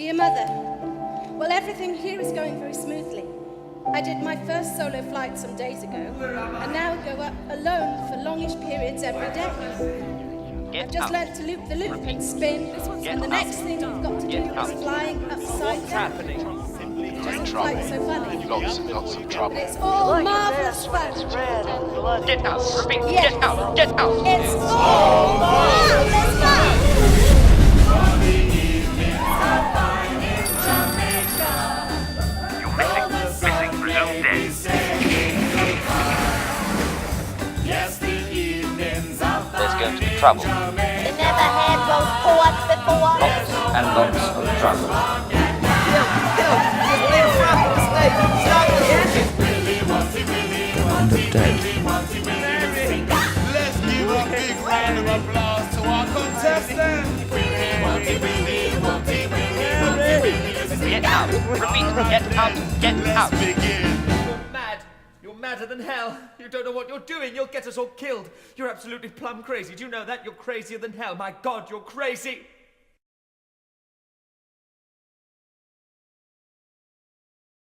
Dear Mother, well, everything here is going very smoothly. I did my first solo flight some days ago, and now go up alone for longish periods every day. I've just learnt to loop the loop and spin, and the next thing I've got to do is flying upside down. Doesn't fly so funny. Lots of trouble. But it's all marvellous fun. Get out! Repeat! Yes. Get out! Get out! It's all marvellous fun! You're missing, presumed dead. There's going to be trouble. You never had roast pork before? Lots and lots of trouble. End up dead. Let's give a big round of applause to our contestants. Get out! Repeat! Get out! Get out! Let's begin. You're mad. You're madder than hell. You don't know what you're doing. You'll get us all killed. You're absolutely plumb crazy. Do you know that? You're crazier than hell. My God, you're crazy.